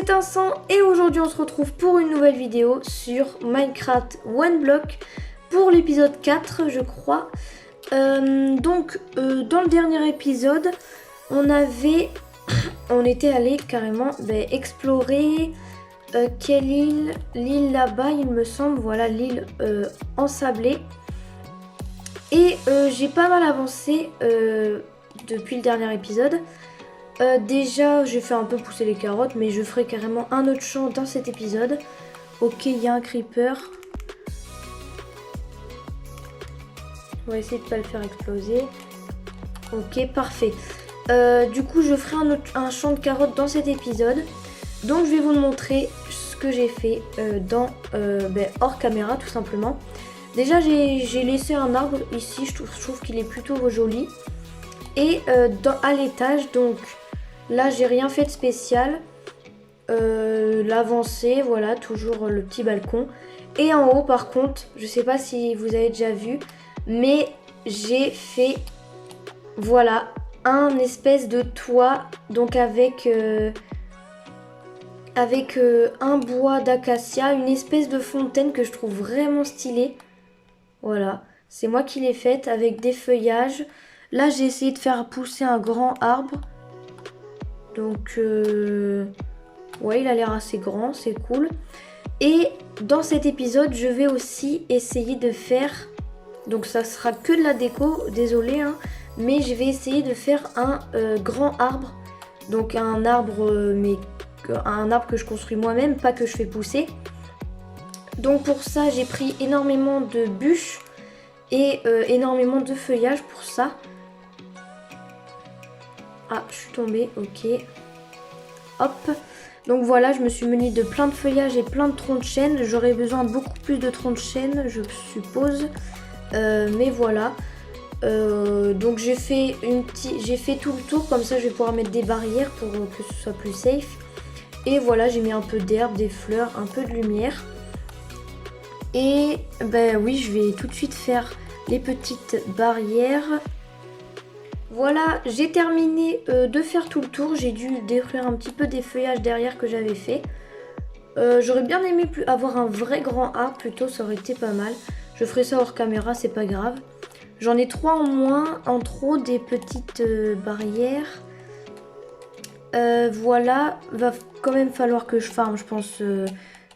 c'est Vincent et aujourd'hui on se retrouve pour une nouvelle vidéo sur Minecraft One Block pour l'épisode 4 je crois. Dans le dernier épisode on était allé carrément explorer quelle île, l'île là-bas il me semble, voilà l'île ensablée. Et j'ai pas mal avancé depuis le dernier épisode. Déjà j'ai fait un peu pousser les carottes, mais je ferai carrément un autre champ dans cet épisode. Ok, il y a un creeper. On va essayer de pas le faire exploser. Ok, parfait. Du coup je ferai un champ de carottes dans cet épisode. Donc je vais vous montrer ce que j'ai fait hors caméra tout simplement. Déjà j'ai laissé un arbre ici, je trouve qu'il est plutôt joli. Et à l'étage, donc là j'ai rien fait de spécial. L'avancée, voilà, toujours le petit balcon. Et en haut par contre, je sais pas si vous avez déjà vu, mais j'ai fait voilà un espèce de toit, donc avec un bois d'acacia, une espèce de fontaine que je trouve vraiment stylée. Voilà, c'est moi qui l'ai faite avec des feuillages. Là j'ai essayé de faire pousser un grand arbre. Donc ouais, il a l'air assez grand, c'est cool. Et dans cet épisode je vais aussi essayer de faire, donc ça sera que de la déco, désolé hein, mais je vais essayer de faire un grand arbre. Donc un arbre que je construis moi-même, pas que je fais pousser. Donc pour ça j'ai pris énormément de bûches et énormément de feuillage pour ça. Ah, je suis tombée, ok. Hop. Donc voilà, je me suis munie de plein de feuillages et plein de troncs de chêne. J'aurais besoin de beaucoup plus de troncs de chêne, je suppose. Mais voilà. Donc j'ai fait tout le tour, comme ça je vais pouvoir mettre des barrières pour que ce soit plus safe. Et voilà, j'ai mis un peu d'herbe, des fleurs, un peu de lumière. Et oui, je vais tout de suite faire les petites barrières. Voilà, j'ai terminé de faire tout le tour. J'ai dû détruire un petit peu des feuillages derrière que j'avais fait. J'aurais bien aimé avoir un vrai grand arbre plutôt, ça aurait été pas mal. Je ferai ça hors caméra, c'est pas grave. J'en ai 3 en moins, en trop des petites barrières. Voilà, va quand même falloir que je farme, je pense,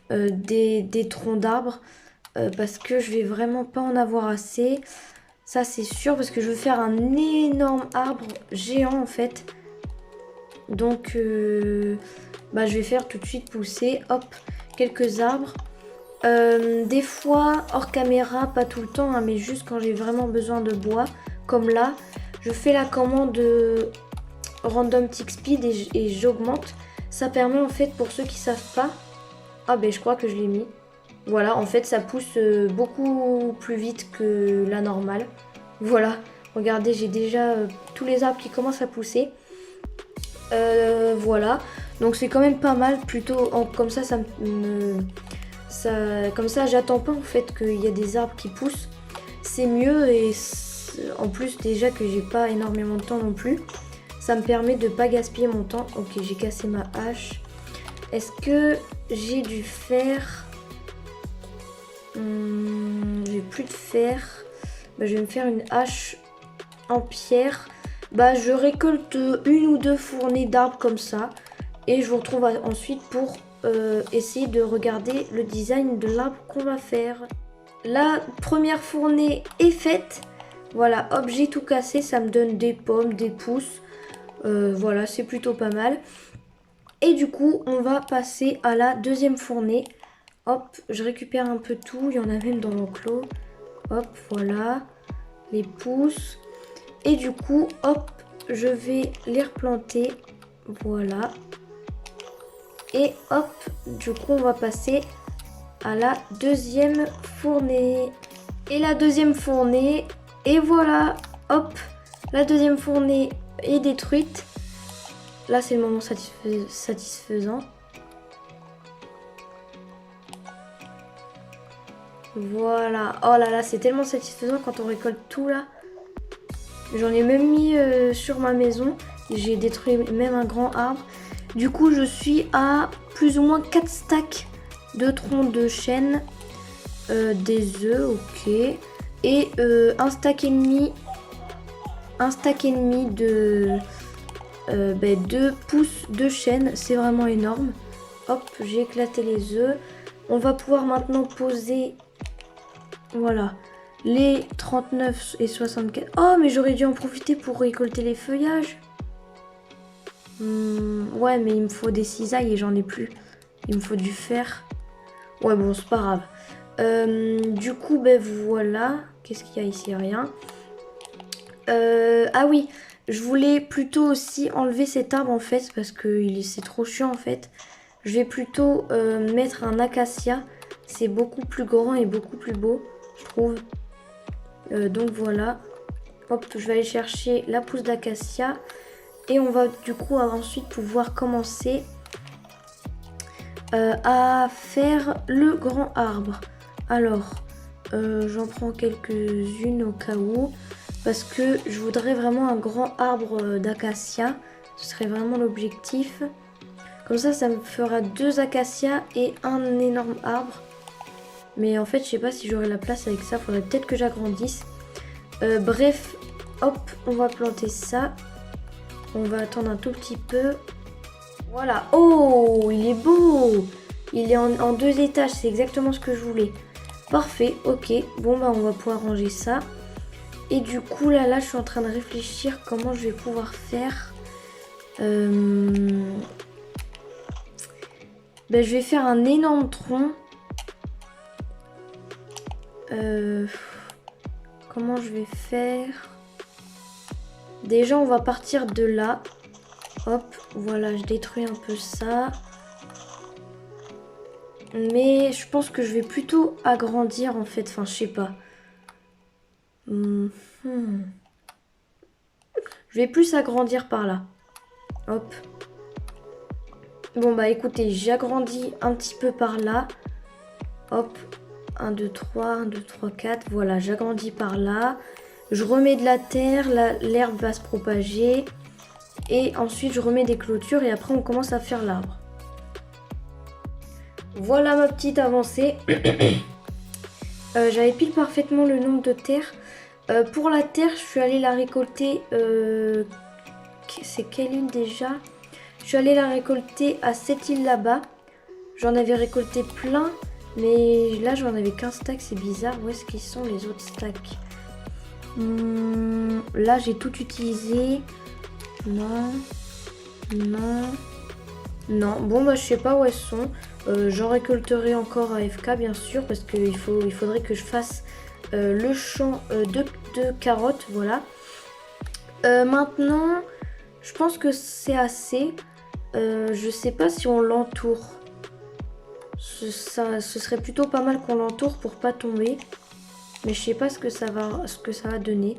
des troncs d'arbres. Parce que je vais vraiment pas en avoir assez. Ça c'est sûr, parce que je veux faire un énorme arbre géant en fait. Donc je vais faire tout de suite pousser, hop, quelques arbres. Des fois hors caméra, pas tout le temps hein, mais juste quand j'ai vraiment besoin de bois. Comme là, je fais la commande random tick speed et j'augmente. Ça permet en fait, pour ceux qui savent pas, je crois que je l'ai mis. Voilà, en fait ça pousse beaucoup plus vite que la normale. Voilà, regardez, j'ai déjà tous les arbres qui commencent à pousser. Voilà, donc c'est quand même pas mal, plutôt comme ça, comme ça j'attends pas en fait qu'il y a des arbres qui poussent. C'est mieux et en plus déjà que j'ai pas énormément de temps non plus. Ça me permet de pas gaspiller mon temps. Ok, j'ai cassé ma hache. Est-ce que j'ai du fer? J'ai plus de fer. Je vais me faire une hache en pierre. Je récolte une ou deux fournées d'arbres comme ça. Et je vous retrouve ensuite pour essayer de regarder le design de l'arbre qu'on va faire. La première fournée est faite. Voilà, hop, j'ai tout cassé. Ça me donne des pommes, des pousses. Voilà, c'est plutôt pas mal. Et du coup, on va passer à la deuxième fournée. Hop, je récupère un peu tout, il y en a même dans l'enclos. Hop, voilà, les pousses. Et du coup, hop, je vais les replanter. Voilà. Et hop, du coup, on va passer à la deuxième fournée. Et la deuxième fournée, et voilà, hop, la deuxième fournée est détruite. Là, c'est le moment satisfaisant. Voilà, oh là là, c'est tellement satisfaisant quand on récolte tout là. J'en ai même mis sur ma maison. J'ai détruit même un grand arbre. Du coup, je suis à plus ou moins 4 stacks de troncs de chêne. Des œufs, ok. Et un stack et demi de 2 pouces de chêne. C'est vraiment énorme. Hop, j'ai éclaté les œufs. On va pouvoir maintenant poser, voilà, les 39 et 64. Oh, mais j'aurais dû en profiter pour récolter les feuillages. Ouais, mais il me faut des cisailles et j'en ai plus. Il me faut du fer. Ouais, bon, c'est pas grave. Du coup, ben voilà. Qu'est-ce qu'il y a ici? Rien. Ah oui, je voulais plutôt aussi enlever cet arbre en fait, parce que c'est trop chiant en fait. Je vais plutôt mettre un acacia. C'est beaucoup plus grand et beaucoup plus beau, je trouve. Donc voilà. Hop, je vais aller chercher la pousse d'acacia. Et on va du coup ensuite pouvoir commencer à faire le grand arbre. Alors, j'en prends quelques-unes au cas où. Parce que je voudrais vraiment un grand arbre d'acacia. Ce serait vraiment l'objectif. Comme ça me fera 2 acacias et un énorme arbre. Mais en fait, je sais pas si j'aurai la place avec ça. Faudrait peut-être que j'agrandisse. Bref, hop, on va planter ça. On va attendre un tout petit peu. Voilà. Oh, il est beau. Il est en 2 étages. C'est exactement ce que je voulais. Parfait, ok. Bon, bah on va pouvoir ranger ça. Et du coup, là, je suis en train de réfléchir comment je vais pouvoir faire. Ben, je vais faire un énorme tronc. Comment je vais faire? Déjà, on va partir de là. Hop, voilà, je détruis un peu ça. Mais je pense que je vais plutôt agrandir en fait. Enfin, je sais pas. Je vais plus agrandir par là. Hop. Bon bah écoutez, j'agrandis un petit peu par là. Hop. 1, 2, 3, 1, 2, 3, 4. Voilà, j'agrandis par là. Je remets de la terre, l'herbe va se propager. Et ensuite, je remets des clôtures et après, on commence à faire l'arbre. Voilà ma petite avancée. J'avais pile parfaitement le nombre de terres. Pour la terre, je suis allée la récolter. C'est quelle île déjà? Je suis allée la récolter à cette île là-bas. J'en avais récolté plein. Mais là, j'en avais qu'un stack. C'est bizarre. Où est-ce qu'ils sont les autres stacks? Là, j'ai tout utilisé. Non. Non. Non. Bon, bah, je sais pas où elles sont. J'en récolterai encore à FK, bien sûr. Parce qu'il faudrait que je fasse le champ de carottes. Voilà. Maintenant, je pense que c'est assez. Je sais pas si on l'entoure. Ce serait plutôt pas mal qu'on l'entoure pour pas tomber. Mais je sais pas ce que ça va donner.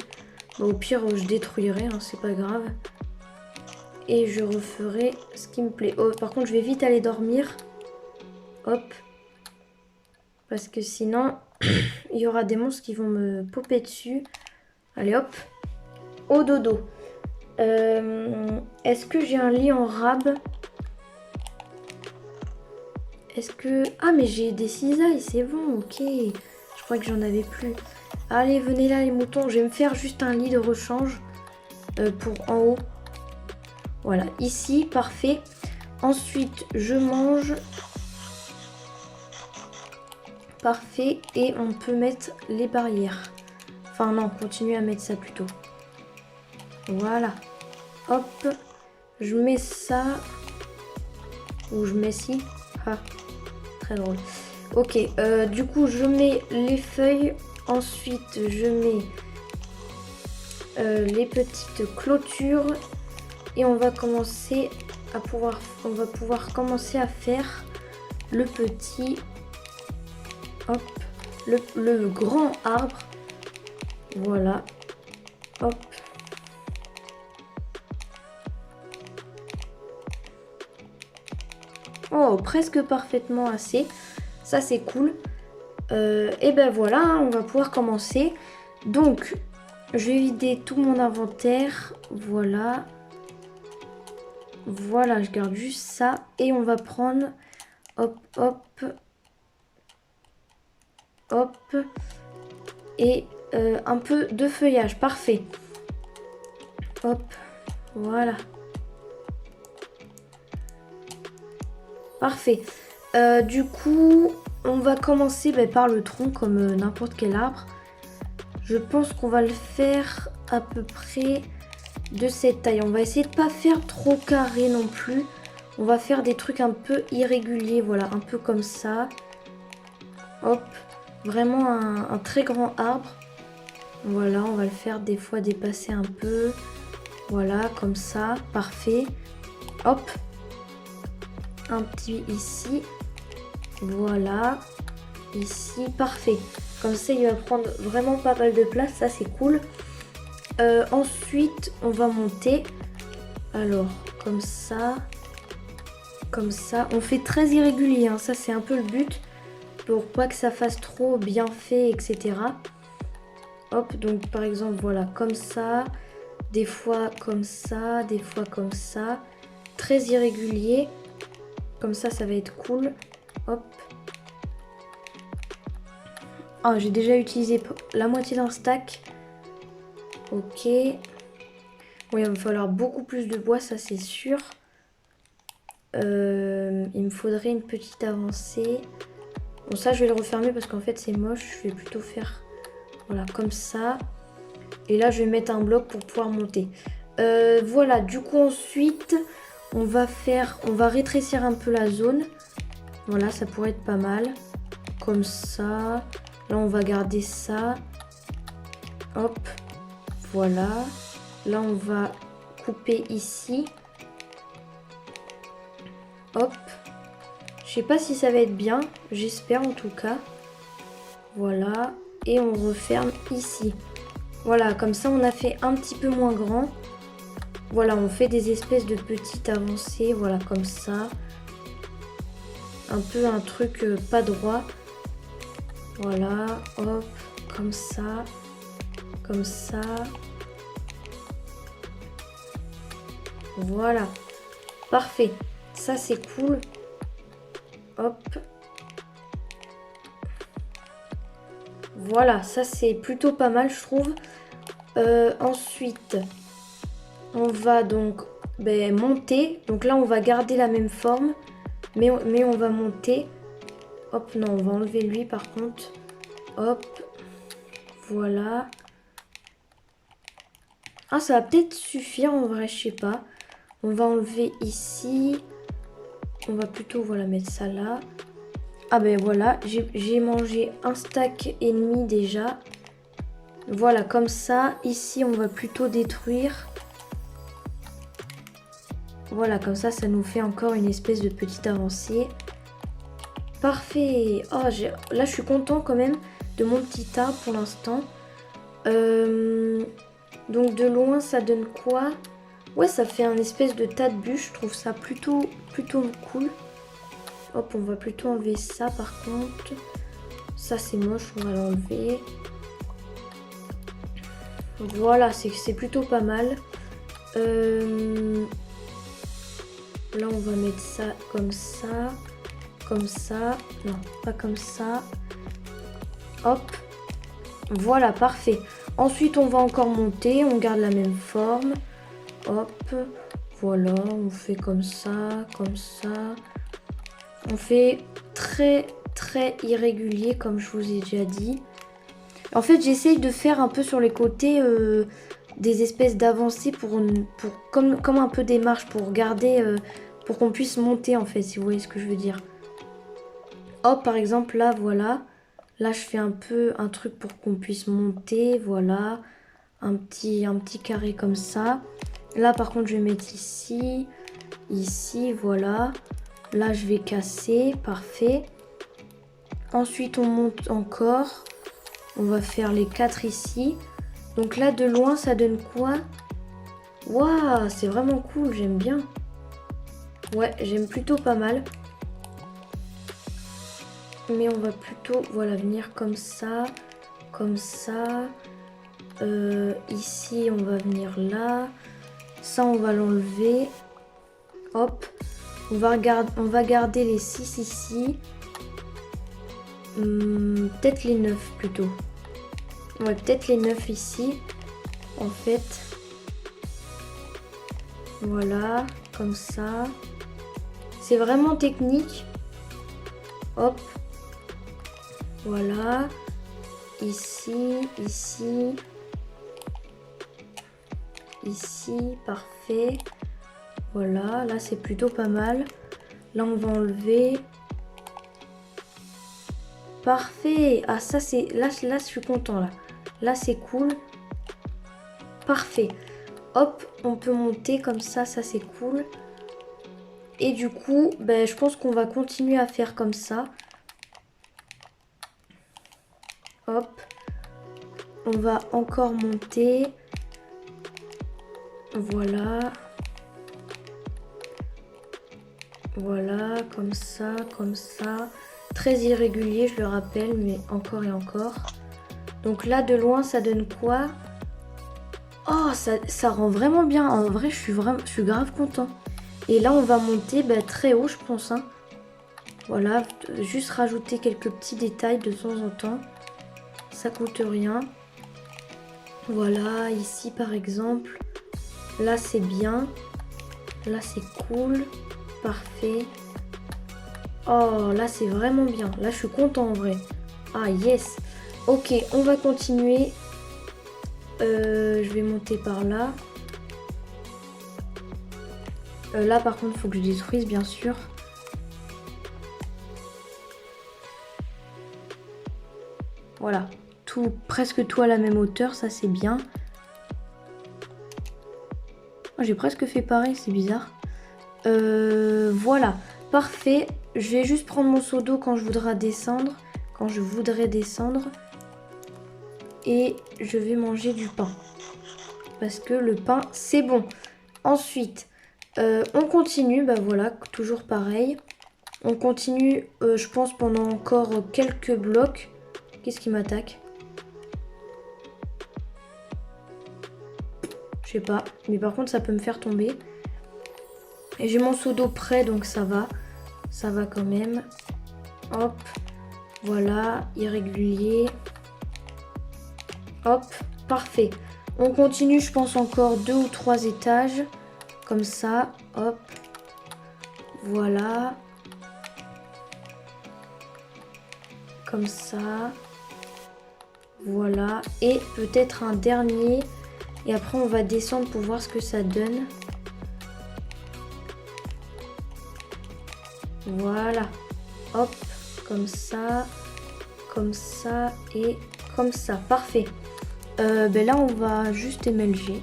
Bon, au pire, je détruirai, hein, c'est pas grave. Et je referai ce qui me plaît. Oh, par contre, je vais vite aller dormir. Hop. Parce que sinon, il y aura des monstres qui vont me popper dessus. Allez, hop. Au dodo. Est-ce que j'ai un lit en rab? Est-ce que... Ah, mais j'ai des cisailles, c'est bon, ok. Je crois que j'en avais plus. Allez, venez là les moutons. Je vais me faire juste un lit de rechange pour en haut. Voilà, ici, parfait. Ensuite, je mange. Parfait. Et on peut mettre les barrières. Enfin non, continuer à mettre ça plutôt. Voilà. Hop. Je mets ça. Ou je mets ci. Ah, très drôle. Ok, du coup, je mets les feuilles. Ensuite, je mets les petites clôtures. Et on va commencer à pouvoir commencer à faire le petit, hop, le grand arbre. Voilà, hop. Oh, presque parfaitement assez. Ça, c'est cool. Et ben voilà, hein, on va pouvoir commencer. Donc, je vais vider tout mon inventaire. Voilà. Voilà, je garde juste ça. Et on va prendre, hop, hop, hop, et un peu de feuillage. Parfait. Hop, voilà. Parfait. Du coup, on va commencer par le tronc comme n'importe quel arbre. Je pense qu'on va le faire à peu près de cette taille. On va essayer de pas faire trop carré non plus. On va faire des trucs un peu irréguliers, voilà, un peu comme ça. Hop, vraiment un très grand arbre. Voilà, on va le faire des fois dépasser un peu. Voilà, comme ça, parfait. Hop, un petit ici. Voilà, ici, parfait. Comme ça, il va prendre vraiment pas mal de place, ça c'est cool. Ensuite, on va monter. Alors, comme ça. Comme ça. On fait très irrégulier, hein. Ça c'est un peu le but. Pour pas que ça fasse trop bien fait, etc. Hop, donc par exemple, voilà, comme ça. Des fois comme ça, des fois comme ça. Très irrégulier. Comme ça va être cool. Hop. Ah, j'ai déjà utilisé la moitié d'un stack. Ok. Bon, il va me falloir beaucoup plus de bois, ça c'est sûr. Il me faudrait une petite avancée. Bon, ça je vais le refermer parce qu'en fait c'est moche. Je vais plutôt faire, voilà, comme ça. Et là je vais mettre un bloc pour pouvoir monter. Voilà, du coup ensuite on va rétrécir un peu la zone. Voilà, ça pourrait être pas mal. Comme ça. Là on va garder ça. Hop. Voilà. Là on va couper ici. Hop. Je sais pas si ça va être bien. J'espère en tout cas. Voilà. Et on referme ici. Voilà, comme ça on a fait un petit peu moins grand. Voilà, on fait des espèces de petites avancées. Voilà, comme ça. Un peu un truc pas droit. Voilà, hop, comme ça. Comme ça. Voilà. Parfait. Ça c'est cool. Hop. Voilà, ça c'est plutôt pas mal je trouve. Ensuite, on va donc monter. Donc là on va garder la même forme. Mais on va monter. Hop, non, on va enlever lui par contre. Hop. Voilà. Ah, ça va peut-être suffire en vrai, je sais pas. On va enlever ici. On va plutôt, voilà, mettre ça là. Ah ben voilà, j'ai mangé un stack et demi déjà. Voilà, comme ça. Ici, on va plutôt détruire. Voilà, comme ça nous fait encore une espèce de petite avancée. Parfait. Oh, là, je suis content quand même de mon petit arbre pour l'instant. Donc de loin, ça donne quoi? Ouais, ça fait un espèce de tas de bûches. Je trouve ça plutôt cool. Hop, on va plutôt enlever ça par contre. Ça, c'est moche, on va l'enlever. Voilà, c'est plutôt pas mal. Là, on va mettre ça comme ça. Comme ça. Non, pas comme ça. Hop. Voilà, parfait. Ensuite, on va encore monter. On garde la même forme. Hop. Voilà, on fait comme ça, comme ça. On fait très irrégulier, comme je vous ai déjà dit. En fait, j'essaye de faire un peu sur les côtés des espèces d'avancées comme un peu des marches pour garder, pour qu'on puisse monter en fait, si vous voyez ce que je veux dire. Hop, par exemple, là, voilà. Là, je fais un peu un truc pour qu'on puisse monter, voilà. Un petit carré comme ça. Là, par contre, je vais mettre ici, ici, voilà. Là, je vais casser, parfait. Ensuite, on monte encore. On va faire les 4 ici. Donc là, de loin, ça donne quoi? Waouh, c'est vraiment cool, j'aime bien. Ouais, j'aime plutôt pas mal. Mais on va plutôt, voilà, venir comme ça. Comme ça. Ici, on va venir là. Ça, on va l'enlever. Hop. On va garder les 6 ici. Peut-être les 9 plutôt. Ouais, peut-être les 9 ici. En fait. Voilà. Comme ça. C'est vraiment technique. Hop. Voilà. Ici, ici. Ici, parfait. Voilà, là c'est plutôt pas mal. Là on va enlever. Parfait. Ah ça c'est... Là je suis content là. Là c'est cool. Parfait. Hop, on peut monter comme ça c'est cool. Et du coup, ben, je pense qu'on va continuer à faire comme ça. Hop. On va encore monter. Voilà. Voilà, comme ça, comme ça. Très irrégulier, je le rappelle, mais encore et encore. Donc là, de loin, ça donne quoi? Oh, ça rend vraiment bien. En vrai, je suis grave content. Et là, on va monter très haut, je pense. Hein. Voilà, juste rajouter quelques petits détails de temps en temps. Ça coûte rien. Voilà, ici par exemple. Là, c'est bien. Là, c'est cool. Parfait. Oh, là, c'est vraiment bien. Là, je suis content en vrai. Ah, yes. Ok, on va continuer. Je vais monter par là. Là, par contre, il faut que je détruise, bien sûr. Voilà. Presque tout à la même hauteur, ça, c'est bien. Oh, j'ai presque fait pareil, c'est bizarre. Voilà. Parfait. Je vais juste prendre mon seau d'eau quand je voudrais descendre. Et je vais manger du pain. Parce que le pain, c'est bon. Ensuite, on continue. Bah voilà, toujours pareil. On continue, je pense, pendant encore quelques blocs. Qu'est-ce qui m'attaque? Je sais pas. Mais par contre, ça peut me faire tomber. Et j'ai mon seau d'eau prêt, donc ça va. Ça va quand même. Hop. Voilà, irrégulier. Hop, parfait. On continue, je pense, encore 2 ou 3 étages. Comme ça, hop. Voilà. Comme ça. Voilà. Et peut-être un dernier. Et après, on va descendre pour voir ce que ça donne. Voilà. Hop, comme ça et comme ça. Parfait. Là, on va juste émelger.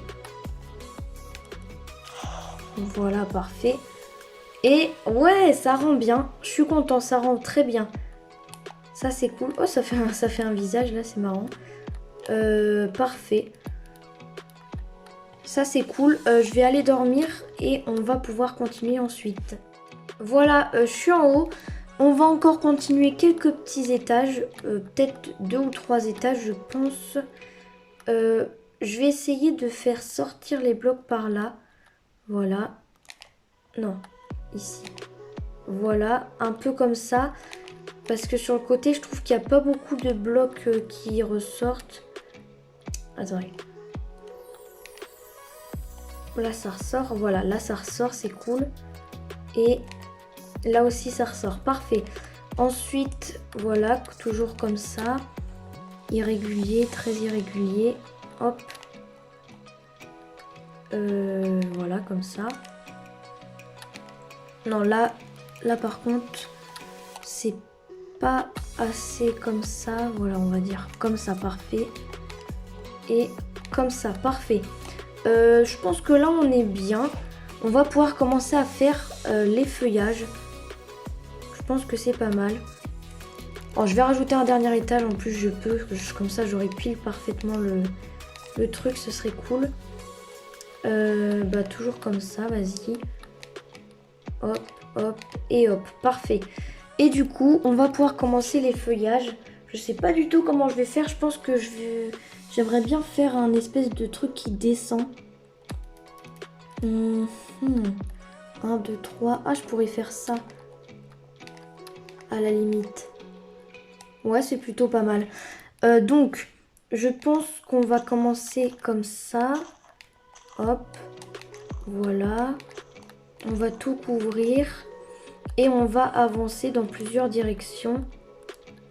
Voilà, parfait. Et ouais, ça rend bien. Je suis content, ça rend très bien. Ça, c'est cool. Oh, ça fait un visage, là, c'est marrant. Parfait. Ça, c'est cool. Je vais aller dormir et on va pouvoir continuer ensuite. Voilà, je suis en haut. On va encore continuer quelques petits étages. Peut-être 2 ou 3 étages, je pense. Je vais essayer de faire sortir les blocs par là. Voilà. Non, ici. Voilà, un peu comme ça. Parce que sur le côté, je trouve qu'il n'y a pas beaucoup de blocs qui ressortent. Attendez. Là, ça ressort. Voilà, là, ça ressort, c'est cool. Et là aussi, ça ressort. Parfait. Ensuite, voilà, toujours comme ça. Irrégulier, très irrégulier. Hop. Voilà, comme ça. Non, là par contre, c'est pas assez comme ça. Voilà, on va dire comme ça, parfait. Et comme ça, parfait. Je pense que là, on est bien. On va pouvoir commencer à faire les feuillages. Je pense que c'est pas mal. Oh, je vais rajouter un dernier étage. En plus, je peux. Comme ça, j'aurai pile parfaitement le truc. Ce serait cool. Toujours comme ça, vas-y. Hop, hop et hop. Parfait. Et du coup, on va pouvoir commencer les feuillages. Je sais pas du tout comment je vais faire. Je pense que j'aimerais bien faire un espèce de truc qui descend. 1, 2, 3. Ah, je pourrais faire ça. À la limite. Ouais, c'est plutôt pas mal. Donc, je pense qu'on va commencer comme ça. Hop. Voilà. On va tout couvrir. Et on va avancer dans plusieurs directions.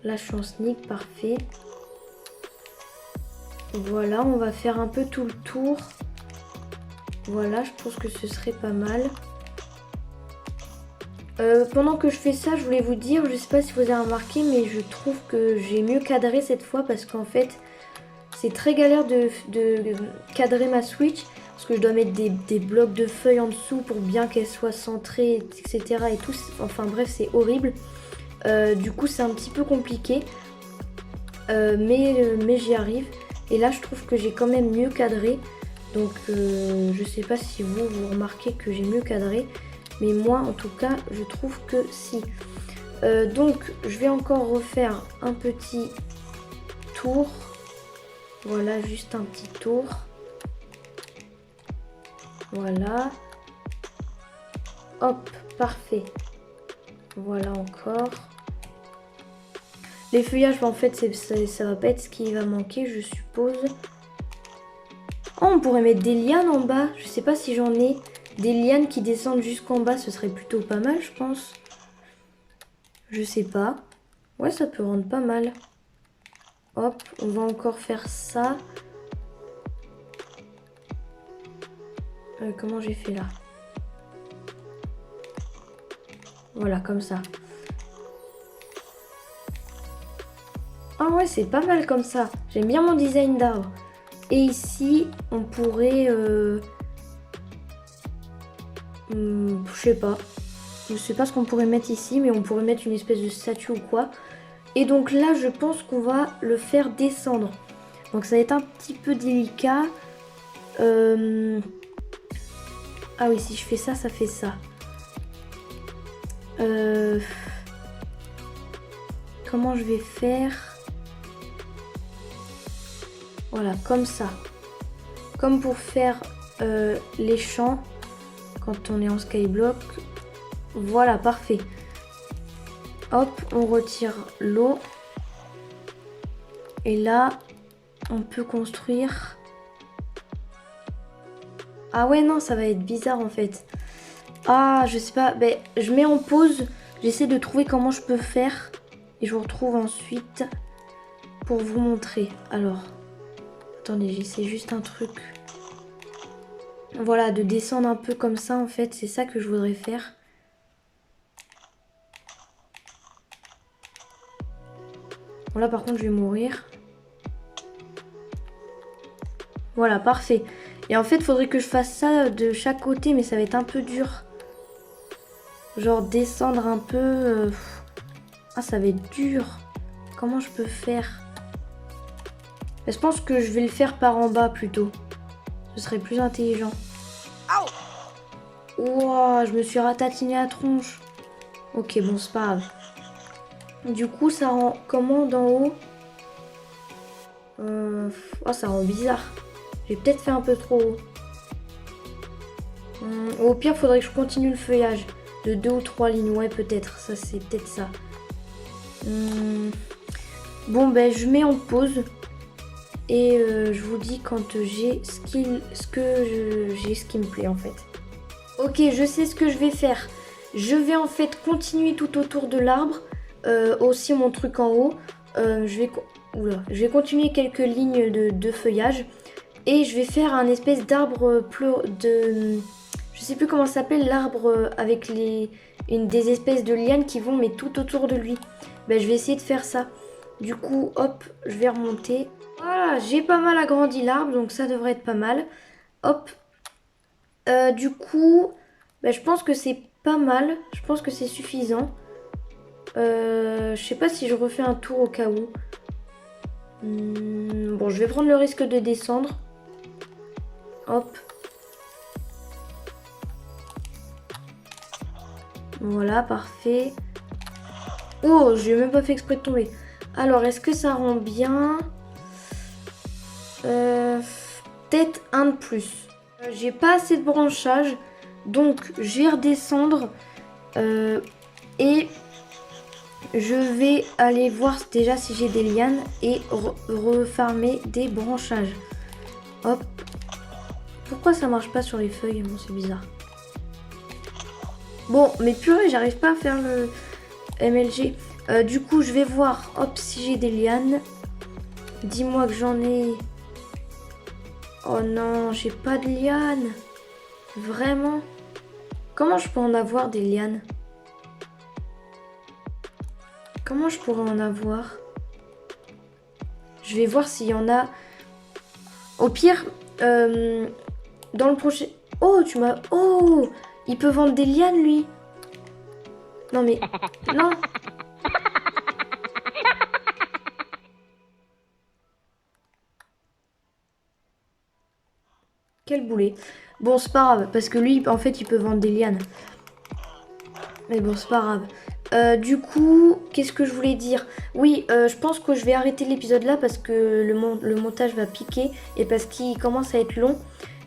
Là, je suis en sneak, parfait. Voilà, on va faire un peu tout le tour. Voilà, je pense que ce serait pas mal. Pendant que je fais ça, je voulais vous dire, je sais pas si vous avez remarqué, mais je trouve que j'ai mieux cadré cette fois parce qu'en fait, c'est très galère de cadrer ma Switch parce que je dois mettre des blocs de feuilles en dessous pour bien qu'elle soit centrée, etc. et tout. Enfin bref, c'est horrible. Du coup, c'est un petit peu compliqué, mais j'y arrive. Et là, je trouve que j'ai quand même mieux cadré. Donc, je sais pas si vous remarquez que j'ai mieux cadré. Mais moi, en tout cas, je trouve que si. Donc, je vais encore refaire un petit tour. Voilà, juste un petit tour. Voilà. Hop, parfait. Voilà encore. Les feuillages, en fait, ça va pas être ce qui va manquer, je suppose. Oh, on pourrait mettre des lianes en bas. Je sais pas si j'en ai. Des lianes qui descendent jusqu'en bas, ce serait plutôt pas mal, je pense. Je sais pas. Ouais, ça peut rendre pas mal. Hop, on va encore faire ça. Comment j'ai fait là? Voilà, comme ça. Ah ouais, c'est pas mal comme ça. J'aime bien mon design d'arbre. Et ici, on pourrait... je sais pas. Je sais pas ce qu'on pourrait mettre ici, mais on pourrait mettre une espèce de statue ou quoi. Et donc là, je pense qu'on va le faire descendre. Donc ça va être un petit peu délicat. Ah oui, si je fais ça, ça fait ça. Comment je vais faire? Voilà, comme ça. Comme pour faire les champs quand on est en skyblock. Voilà, parfait. Hop, on retire l'eau. Et là, on peut construire... Ah ouais, non, ça va être bizarre en fait. Ah, je sais pas. Ben, je mets en pause. J'essaie de trouver comment je peux faire. Et je vous retrouve ensuite pour vous montrer. Alors, attendez, j'essaie juste un truc. Voilà, de descendre un peu comme ça en fait. C'est ça que je voudrais faire. Bon, là par contre, je vais mourir. Voilà, parfait. Et en fait, il faudrait que je fasse ça de chaque côté, mais ça va être un peu dur. Genre descendre un peu... Ah, ça va être dur. Comment je peux faire? Je pense que je vais le faire par en bas plutôt. Ce serait plus intelligent. Ouah, je me suis ratatiné la tronche. Ok, bon, c'est pas grave. Du coup, ça rend comment d'en haut? Oh, ça rend bizarre. J'ai peut-être fait un peu trop haut. Au pire, faudrait que je continue le feuillage. De 2 ou 3 lignes. Ouais, peut-être. Ça, c'est peut-être ça. Bon, ben, je mets en pause. Et je vous dis quand j'ai ce qui me plaît, en fait. Ok, je sais ce que je vais faire. Je vais, en fait, continuer tout autour de l'arbre. Aussi, mon truc en haut. Je vais continuer quelques lignes de feuillage. Et je vais faire un espèce d'arbre je sais plus comment ça s'appelle, l'arbre avec des espèces de lianes qui vont mais tout autour de lui. Ben, je vais essayer de faire ça. Du coup, hop, je vais remonter. Voilà, j'ai pas mal agrandi l'arbre, donc ça devrait être pas mal. Hop. Du coup, ben, je pense que c'est pas mal. Je pense que c'est suffisant. Je sais pas si je refais un tour au cas où. Bon, je vais prendre le risque de descendre. Hop. Voilà, parfait. Oh, j'ai même pas fait exprès de tomber. Alors, est-ce que ça rend bien? Peut-être un de plus. J'ai pas assez de branchage. Donc je vais redescendre et je vais aller voir déjà si j'ai des lianes et refarmer des branchages. Hop. Pourquoi ça marche pas sur les feuilles? Bon, c'est bizarre. Bon, mais purée, j'arrive pas à faire le MLG. Du coup, je vais voir, hop, si j'ai des lianes. Dis-moi que j'en ai. Oh non, j'ai pas de lianes. Vraiment? Comment je peux en avoir des lianes? Comment je pourrais en avoir? Je vais voir s'il y en a. Au pire, dans le prochain... Oh, tu m'as... Oh, il peut vendre des lianes, lui. Non, mais... Non. Quel boulet. Bon, c'est pas grave, parce que lui, en fait, il peut vendre des lianes. Mais bon, c'est pas grave. Du coup, qu'est-ce que je voulais dire? Oui, je pense que je vais arrêter l'épisode là parce que le montage va piquer et parce qu'il commence à être long.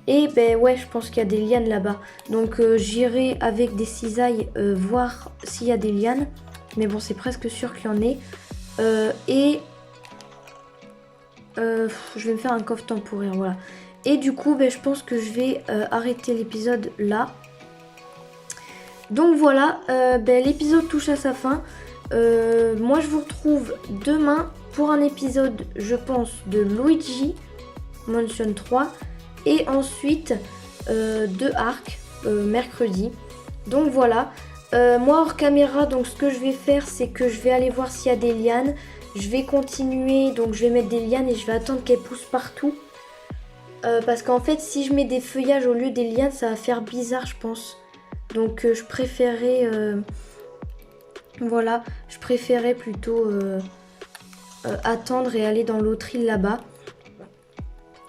Et ben ouais, je pense qu'il y a des lianes là-bas. Donc j'irai avec des cisailles voir s'il y a des lianes. Mais bon, c'est presque sûr qu'il y en ait. Je vais me faire un coffre temporaire, voilà. Et du coup, ben, je pense que je vais arrêter l'épisode là. Donc voilà, ben, l'épisode touche à sa fin. Moi, je vous retrouve demain pour un épisode, je pense, de Luigi Mansion 3. Et ensuite, de Ark, mercredi. Donc voilà. Moi, hors caméra, donc ce que je vais faire, c'est que je vais aller voir s'il y a des lianes. Je vais continuer, donc je vais mettre des lianes et je vais attendre qu'elles poussent partout. Parce qu'en fait, si je mets des feuillages au lieu des lianes, ça va faire bizarre, je pense. Donc je préférais... voilà, je préférais plutôt attendre et aller dans l'autre île là-bas.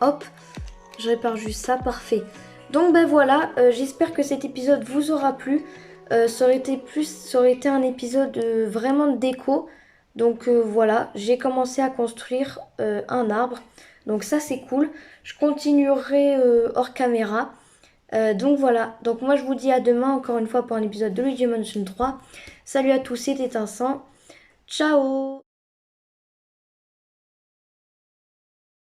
Hop, je répare juste ça, parfait. Donc ben voilà, j'espère que cet épisode vous aura plu. Ça aurait été un épisode vraiment de déco. Donc voilà, j'ai commencé à construire un arbre. Donc ça c'est cool. Je continuerai hors caméra. Donc voilà, donc moi je vous dis à demain encore une fois pour un épisode de Luigi Mansion 3. Salut à tous, c'était Vincent. Ciao!